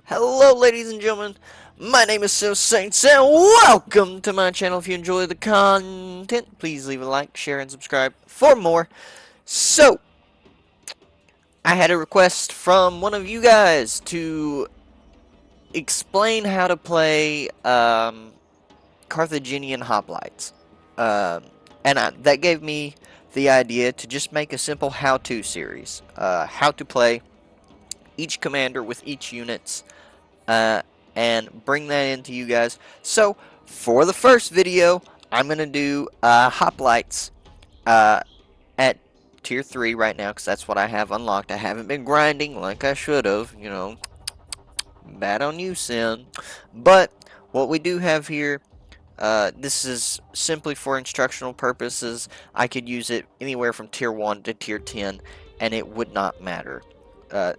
Hello, ladies and gentlemen. My name is So Saints, and welcome to my channel. If you enjoy the content, please leave a like, share, and subscribe for more. So, I had a request from one of you guys to explain how to play Carthaginian hoplites. That gave me the idea to just make a simple how-to series. How to play each commander with each units uh, and bring that into you guys. So, for the first video, I'm going to do Hoplites uh, at Tier 3 right now, because that's what I have unlocked. I haven't been grinding like I should have, you know. Bad on you, Sin. But, what we do have here, this is simply for instructional purposes. I could use it anywhere from Tier 1 to Tier 10, and it would not matter. Uh,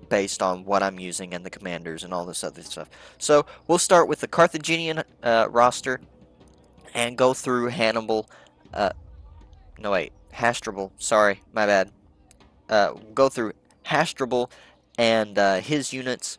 Based on what I'm using and the commanders and all this other stuff. So we'll start with the Carthaginian roster and go through Hannibal. Uh, no wait, Hasdurbal. Sorry, my bad. Go through Hasdurbal and his units.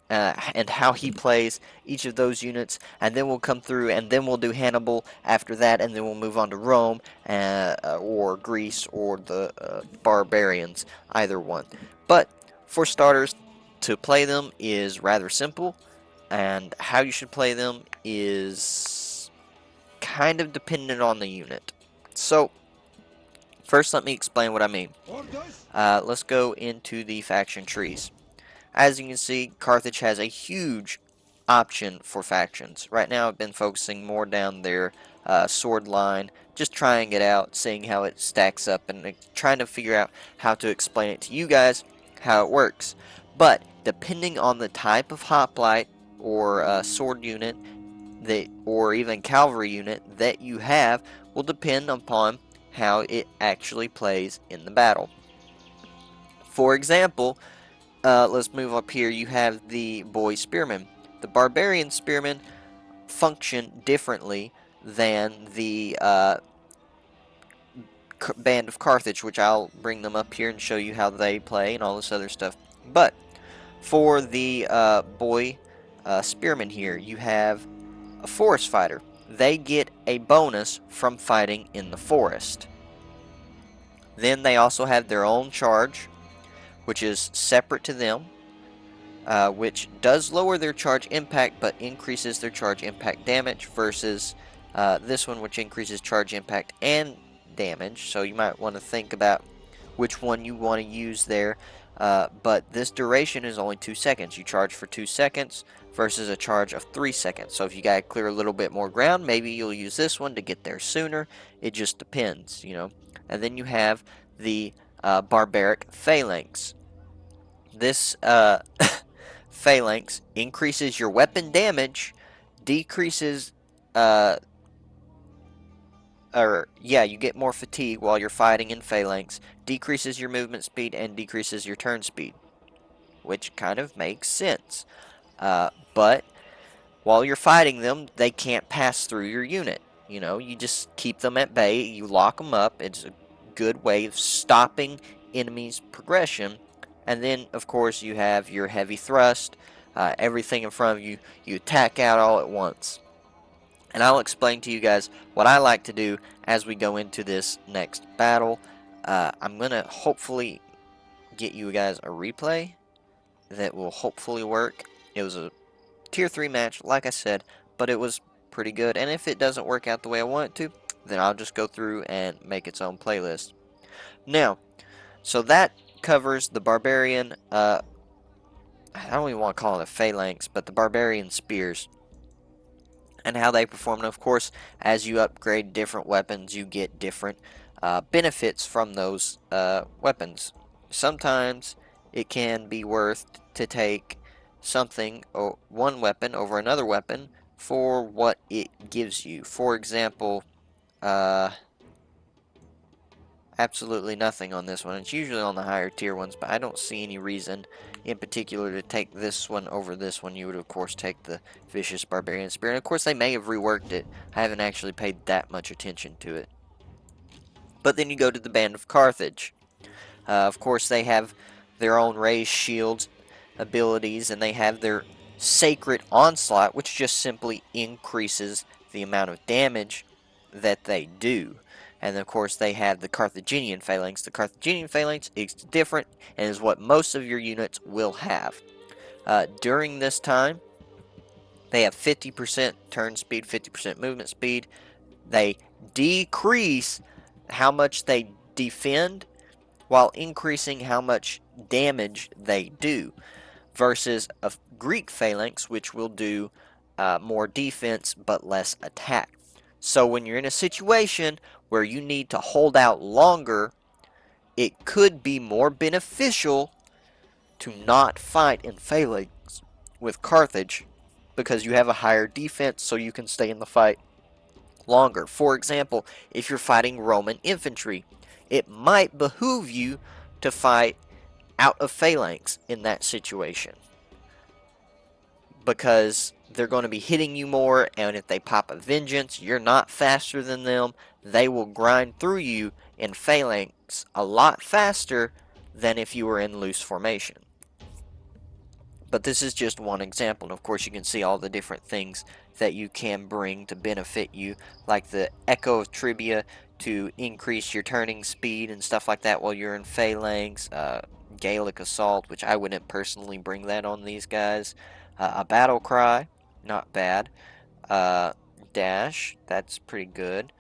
And how he plays each of those units, and then we'll come through, and then we'll do Hannibal after that, and then we'll move on to Rome, or Greece, or the barbarians, either one. But for starters, to play them is rather simple, and how you should play them is kind of dependent on the unit. So, first let me explain what I mean. Let's go into the faction trees. As you can see, Carthage has a huge option for factions. Right now I've been focusing more down their sword line, just trying it out, seeing how it stacks up, and trying to figure out how to explain it to you guys, how it works. But, depending on the type of hoplite or sword unit, or even cavalry unit that you have, will depend upon how it actually plays in the battle. For example, let's move up here. You have the boy spearmen. The barbarian spearmen function differently than the band of Carthage, which I'll bring them up here and show you how they play and all this other stuff. But for the boy spearmen here, you have a forest fighter. They get a bonus from fighting in the forest. Then they also have their own charge, which is separate to them. Which does lower their charge impact but increases their charge impact damage versus this one, which increases charge impact and damage. So you might want to think about which one you want to use there. But this duration is only 2 seconds. You charge for 2 seconds versus a charge of 3 seconds. So if you gotta clear a little bit more ground, maybe you'll use this one to get there sooner. It just depends, you know. And then you have the barbaric phalanx. This phalanx increases your weapon damage, decreases you get more fatigue while you're fighting in phalanx, decreases your movement speed, and decreases your turn speed, which kind of makes sense. But while you're fighting them, they can't pass through your unit. You know, you just keep them at bay, you lock them up. It's a good way of stopping enemies' progression. And then, of course, you have your heavy thrust. Everything in front of you, you attack out all at once. And I'll explain to you guys what I like to do as we go into this next battle. I'm going to hopefully get you guys a replay that will hopefully work. It was a Tier 3 match, like I said, but it was pretty good. And if it doesn't work out the way I want it to, then I'll just go through and make its own playlist. Now, so that covers the barbarian, I don't even want to call it a phalanx, but the barbarian spears and how they perform. And of course, as you upgrade different weapons, you get different benefits from those weapons. Sometimes it can be worth to take something, or one weapon over another weapon, for what it gives you. For example, absolutely nothing on this one. It's usually on the higher tier ones, but I don't see any reason in particular to take this one over this one. You would, of course, take the Vicious Barbarian Spear. And, of course, they may have reworked it. I haven't actually paid that much attention to it. But then you go to the Band of Carthage. Of course, they have their own raised shields. abilities, and they have their Sacred Onslaught, which just simply increases the amount of damage that they do. And of course, they have the Carthaginian Phalanx. The Carthaginian Phalanx is different and is what most of your units will have. During this time, they have 50% turn speed, 50% movement speed. They decrease how much they defend while increasing how much damage they do, versus a Greek phalanx, which will do more defense but less attack. So when you're in a situation where you need to hold out longer, it could be more beneficial to not fight in phalanx with Carthage, because you have a higher defense, so you can stay in the fight longer. For example, if you're fighting Roman infantry, it might behoove you to fight out of phalanx in that situation, because they're going to be hitting you more, and if they pop a vengeance, you're not faster than them. They will grind through you in phalanx a lot faster than if you were in loose formation. But this is just one example, and of course you can see all the different things that you can bring to benefit you, like the Echo of Trivia to increase your turning speed and stuff like that while you're in phalanx, Gaelic Assault, which I wouldn't personally bring that on these guys, a Battle Cry, not bad, Dash, that's pretty good,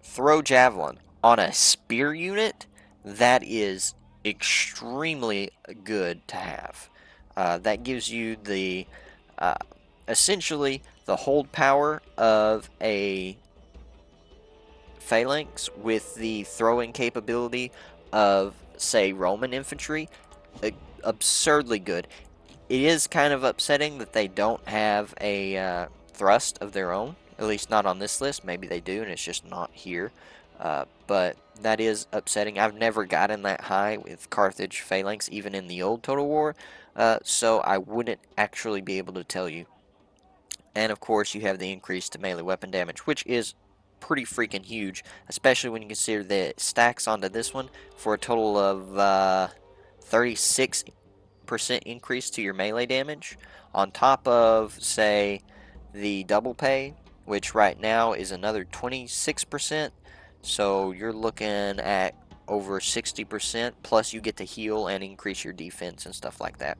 Throw Javelin on a spear unit, that is extremely good to have. That gives you the uh, essentially the hold power of a phalanx with the throwing capability of, say, Roman infantry. Absurdly good. It is kind of upsetting that they don't have a thrust of their own, at least not on this list. Maybe they do, and it's just not here. But that is upsetting. I've never gotten that high with Carthage Phalanx, even in the old Total War, so I wouldn't actually be able to tell you. And of course, you have the increase to melee weapon damage, which is pretty freaking huge, especially when you consider that it stacks onto this one for a total of 36% increase to your melee damage, on top of, say, the double pay, which right now is another 26%. So you're looking at over 60%, plus you get to heal and increase your defense and stuff like that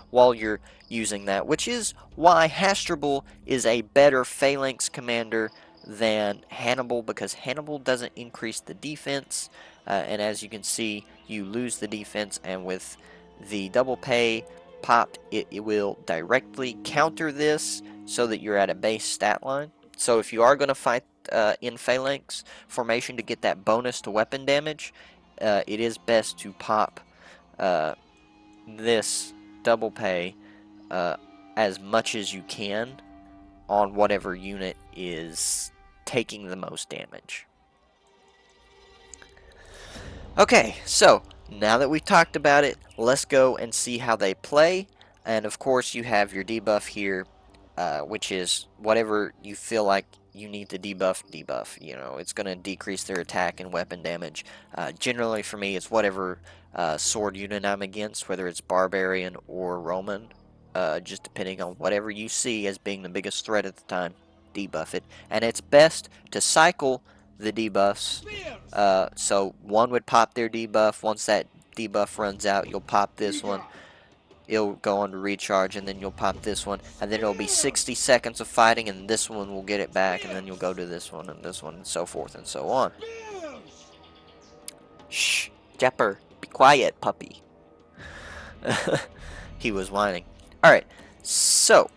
while you're using that, which is why Hasdurbal is a better phalanx commander than Hannibal, because Hannibal doesn't increase the defense, and as you can see, you lose the defense, and with the double pay popped, it will directly counter this so that you're at a base stat line. So if you are going to fight in phalanx formation to get that bonus to weapon damage, it is best to pop this double pay as much as you can on whatever unit is taking the most damage. Okay, so now that we've talked about it, let's go and see how they play. And of course, you have your debuff here, which is whatever you feel like you need to debuff. You know, it's going to decrease their attack and weapon damage. Generally, for me, it's whatever sword unit I'm against, whether it's Barbarian or Roman, just depending on whatever you see as being the biggest threat at the time, debuff it. And it's best to cycle the debuffs. So one would pop their debuff. Once that debuff runs out, you'll pop this one. It'll go on to recharge, and then you'll pop this one, and then it'll be 60 seconds of fighting, and this one will get it back, and then you'll go to this one, and so forth and so on. Shh, Jepper, be quiet, puppy. He was whining. Alright, so,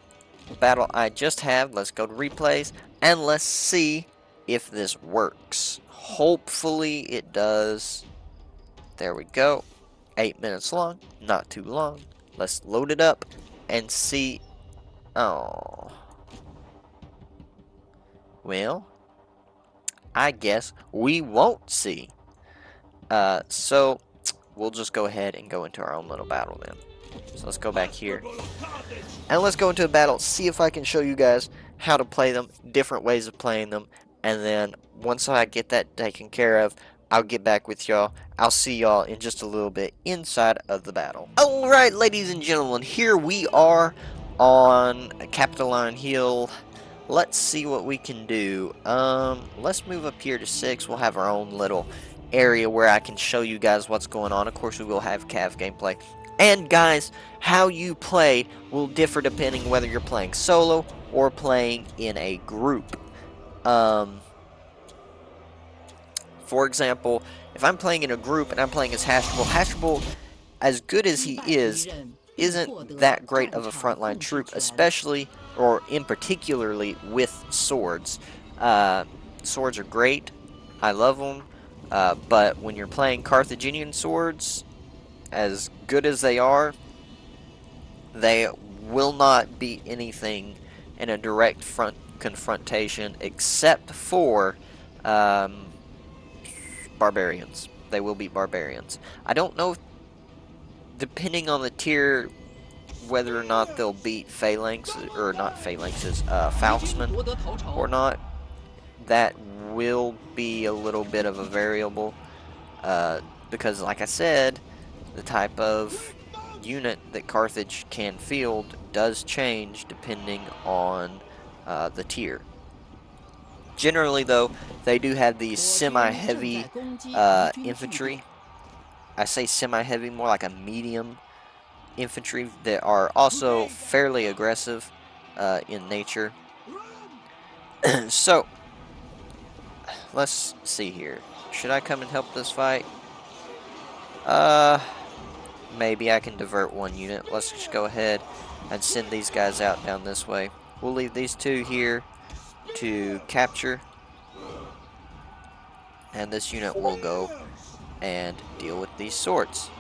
battle I just had, let's go to replays, and let's see if this works. Hopefully it does. There we go. 8 minutes long, not too long. Let's load it up and see. Oh. Well, I guess we won't see. So we'll just go ahead and go into our own little battle then. So let's go back here. And let's go into a battle, see if I can show you guys how to play them, different ways of playing them. And then once I get that taken care of, I'll get back with y'all. I'll see y'all in just a little bit inside of the battle. Alright, ladies and gentlemen, here we are on Capitoline Hill. Let's see what we can do. Let's move up here to 6. We'll have our own little area where I can show you guys what's going on. Of course, we will have Cav gameplay. And guys, how you play will differ depending whether you're playing solo or playing in a group. For example, if I'm playing in a group and I'm playing as Hasdurbal, Hasdurbal, as good as he is, isn't that great of a frontline troop, especially or in particularly with swords. Swords are great, I love them, but when you're playing Carthaginian swords, as good as they will not beat anything in a direct front confrontation except for barbarians. They will beat barbarians. I don't know, depending on the tier, whether or not they'll beat phalanx, or not phalanxes, falxmen or not. That will be a little bit of a variable, because like I said, the type of unit that Carthage can field does change depending on the tier. Generally, though, they do have these semi-heavy infantry. I say semi-heavy, more like a medium infantry that are also fairly aggressive in nature. So, let's see here. Should I come and help this fight? Maybe I can divert one unit. Let's just go ahead and send these guys out down this way. We'll leave these two here to capture. And this unit will go and deal with these swords.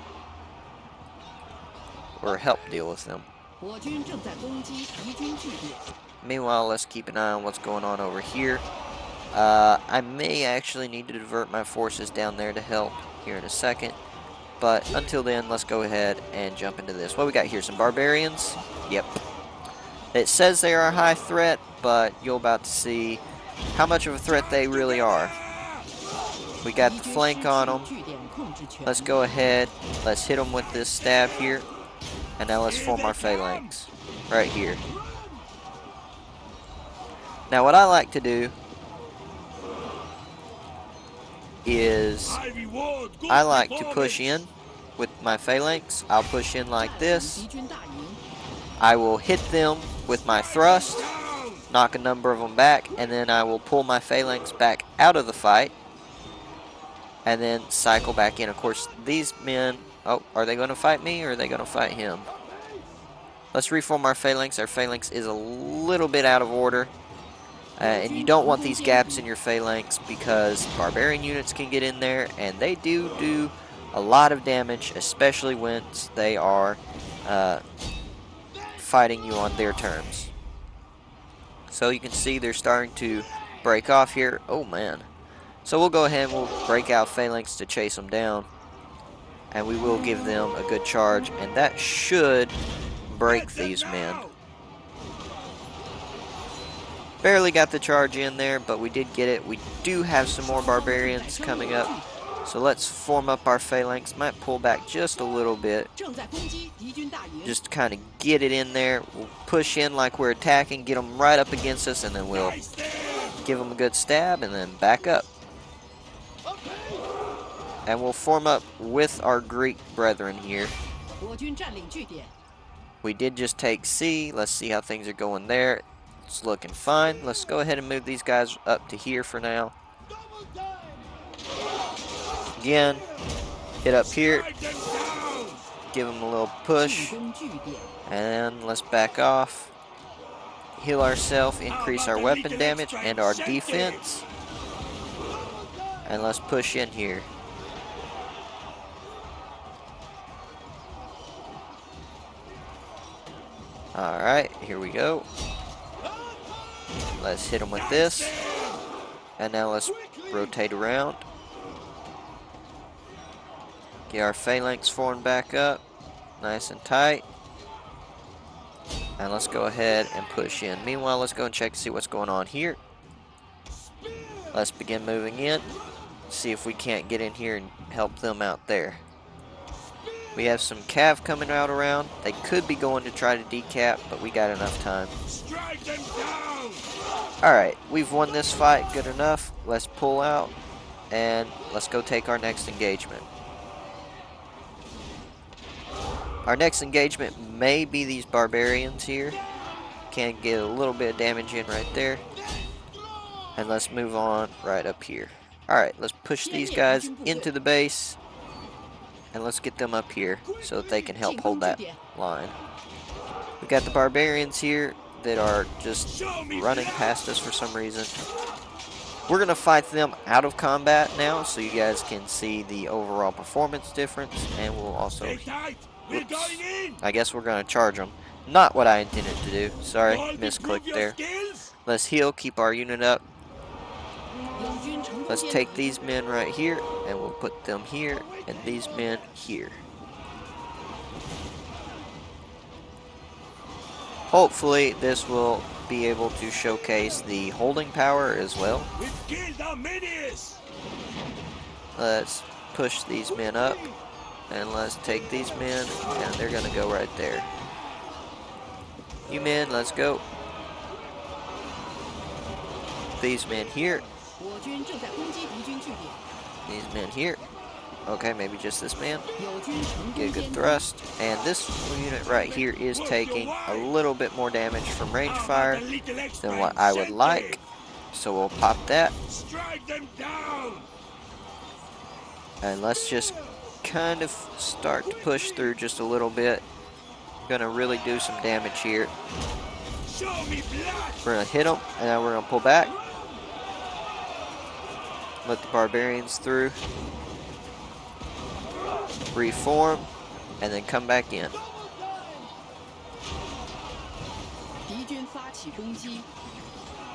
Or help deal with them. Meanwhile, let's keep an eye on what's going on over here. I may actually need to divert my forces down there to help here in a second. But until then, let's go ahead and jump into this. What we got here? Some barbarians? Yep. It says they are a high threat, but you're about to see how much of a threat they really are. We got the flank on them. Let's go ahead. Let's hit them with this stab here. And now let's form our phalanx. Right here. Now what I like to do is I like to push in with my phalanx. I'll push in like this. I will hit them with my thrust, knock a number of them back, and then I will pull my phalanx back out of the fight and then cycle back in. Of course, these men, oh, are they going to fight me or are they going to fight him? Let's reform our phalanx. Our phalanx is a little bit out of order. And you don't want these gaps in your phalanx because barbarian units can get in there and they do a lot of damage, especially when they are fighting you on their terms. So you can see they're starting to break off here. Oh man. So we'll go ahead and we'll break out phalanx to chase them down. And we will give them a good charge. And that should break these men. Barely got the charge in there, but we did get it. We do have some more barbarians coming up. So let's form up our phalanx. Might pull back just a little bit. Just to kind of get it in there. We'll push in like we're attacking, get them right up against us, and then we'll give them a good stab and then back up. And we'll form up with our Greek brethren here. We did just take C. Let's see how things are going there. It's looking fine. Let's go ahead and move these guys up to here for now. Again, hit up here. Give them a little push. And let's back off. Heal ourselves, increase our weapon damage and our defense. And let's push in here. Alright, here we go. Let's hit them with this. And now let's rotate around. Get our phalanx formed back up. Nice and tight. And let's go ahead and push in. Meanwhile, let's go and check to see what's going on here. Let's begin moving in. see if we can't get in here and help them out there. We have some cav coming out around. They could be going to try to decap, but we got enough time. Strike them down! Alright, we've won this fight good enough. Let's pull out and let's go take our next engagement. Our next engagement may be these barbarians here. Can get a little bit of damage in right there. And let's move on right up here. Alright, let's push these guys into the base. And let's get them up here so that they can help hold that line. We got the barbarians here that are just running past us for some reason. We're going to fight them out of combat now so you guys can see the overall performance difference. And we'll also... Oops, I guess we're going to charge them. Not what I intended to do. Sorry, misclicked there. Let's heal, keep our unit up. Let's take these men right here, and we'll put them here, and these men here. Hopefully, this will be able to showcase the holding power as well. Let's push these men up, and let's take these men, and they're going to go right there. You men, let's go. These men here. These men here. Okay, maybe just this man. Get a good thrust. And this unit right here is taking a little bit more damage from range fire than what I would like. So we'll pop that. And let's just kind of start to push through just a little bit. Gonna really do some damage here. We're gonna hit them, and then we're gonna pull back. Let the barbarians through. Reform, and then come back in.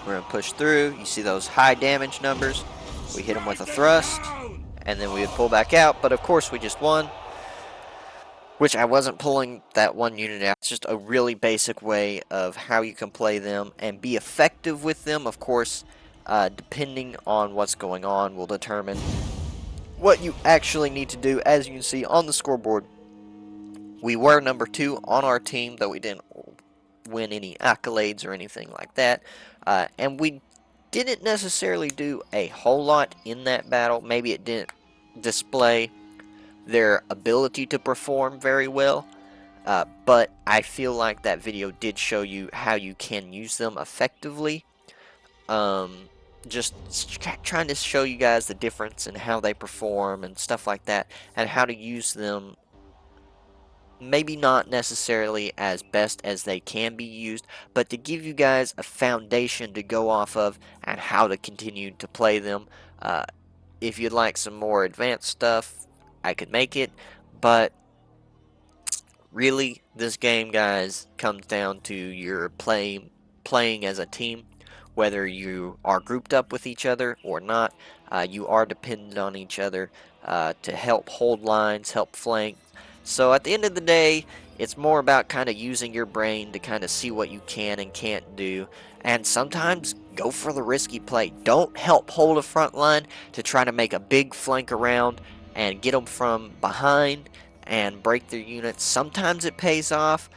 We're gonna push through. You see those high damage numbers. We hit them with a thrust, and then we would pull back out. But of course, we just won. Which I wasn't pulling that one unit out. It's just a really basic way of how you can play them and be effective with them. Of course, depending on what's going on will determine what you actually need to do. As you can see on the scoreboard, we were number 2 on our team, though we didn't win any accolades or anything like that. And we didn't necessarily do a whole lot in that battle. Maybe it didn't display their ability to perform very well, but I feel like that video did show you how you can use them effectively. Just trying to show you guys the difference in how they perform and stuff like that, and how to use them maybe not necessarily as best as they can be used, but to give you guys a foundation to go off of and how to continue to play them. If you'd like some more advanced stuff, I could make it, but really this game, guys, comes down to your playing as a team. Whether you are grouped up with each other or not, you are dependent on each other to help hold lines, help flank. So at the end of the day, it's more about kind of using your brain to kind of see what you can and can't do. And sometimes go for the risky play. Don't help hold a front line to try to make a big flank around and get them from behind and break their units. Sometimes it pays off,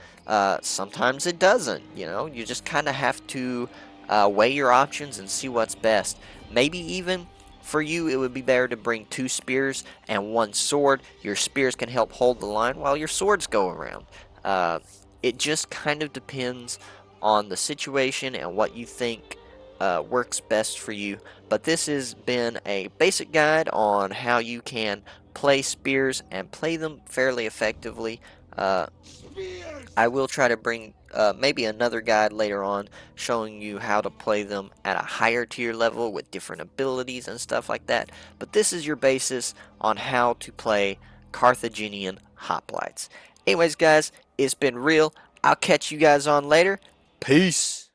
sometimes it doesn't. You know, you just kind of have to weigh your options and see what's best. Maybe even for you, it would be better to bring 2 spears and 1 sword. Your spears can help hold the line while your swords go around. It just kind of depends on the situation and what you think works best for you. But this has been a basic guide on how you can play spears and play them fairly effectively. I will try to bring maybe another guide later on showing you how to play them at a higher tier level with different abilities and stuff like that. But this is your basis on how to play Carthaginian hoplites. Anyways, guys, it's been real. I'll catch you guys on later. Peace.